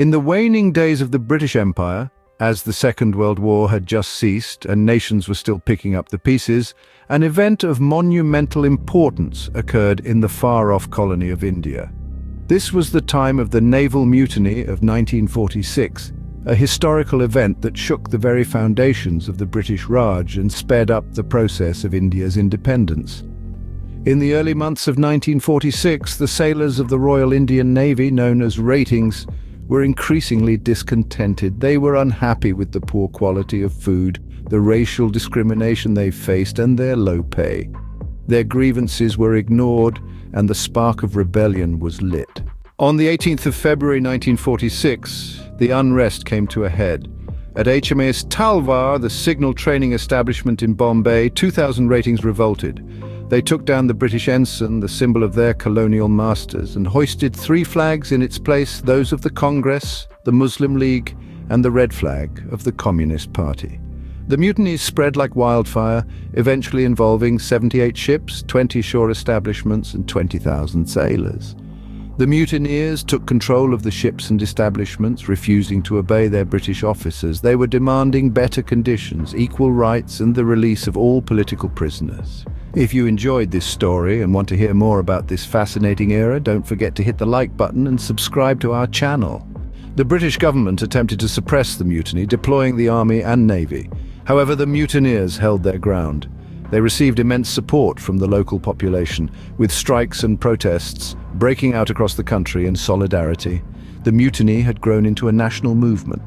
In the waning days of the British Empire, as the Second World War had just ceased and nations were still picking up the pieces, an event of monumental importance occurred in the far-off colony of India. This was the time of the Naval Mutiny of 1946, a historical event that shook the very foundations of the British Raj and sped up the process of India's independence. In the early months of 1946, the sailors of the Royal Indian Navy, known as Ratings, were increasingly discontented. They were unhappy with the poor quality of food, the racial discrimination they faced, and their low pay. Their grievances were ignored, and the spark of rebellion was lit. On the 18th of February 1946, the unrest came to a head. At HMAS Talwar, the signal training establishment in Bombay, 2,000 Ratings revolted. They took down the British ensign, the symbol of their colonial masters, and hoisted 3 flags in its place, those of the Congress, the Muslim League, and the red flag of the Communist Party. The mutinies spread like wildfire, eventually involving 78 ships, 20 shore establishments, and 20,000 sailors. The mutineers took control of the ships and establishments, refusing to obey their British officers. They were demanding better conditions, equal rights, and the release of all political prisoners. If you enjoyed this story and want to hear more about this fascinating era, don't forget to hit the like button and subscribe to our channel. The British government attempted to suppress the mutiny, deploying the army and navy. However, the mutineers held their ground. They received immense support from the local population, with strikes and protests breaking out across the country in solidarity. The mutiny had grown into a national movement.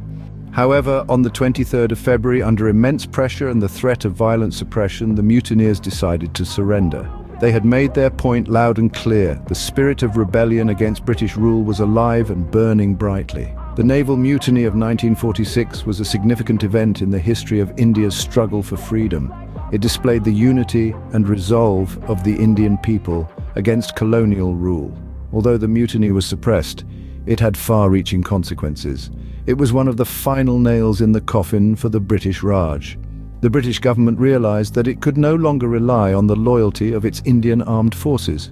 However, on the 23rd of February, under immense pressure and the threat of violent suppression, the mutineers decided to surrender. They had made their point loud and clear. The spirit of rebellion against British rule was alive and burning brightly. The Naval Mutiny of 1946 was a significant event in the history of India's struggle for freedom. It displayed the unity and resolve of the Indian people against colonial rule. Although the mutiny was suppressed, it had far-reaching consequences. It was one of the final nails in the coffin for the British Raj. The British government realized that it could no longer rely on the loyalty of its Indian armed forces,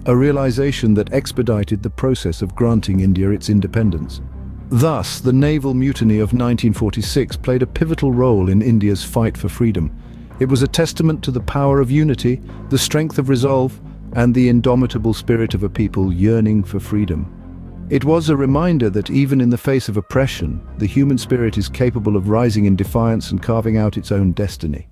a realization that expedited the process of granting India its independence. Thus, the Naval Mutiny of 1946 played a pivotal role in India's fight for freedom. It was a testament to the power of unity, the strength of resolve, and the indomitable spirit of a people yearning for freedom. It was a reminder that even in the face of oppression, the human spirit is capable of rising in defiance and carving out its own destiny.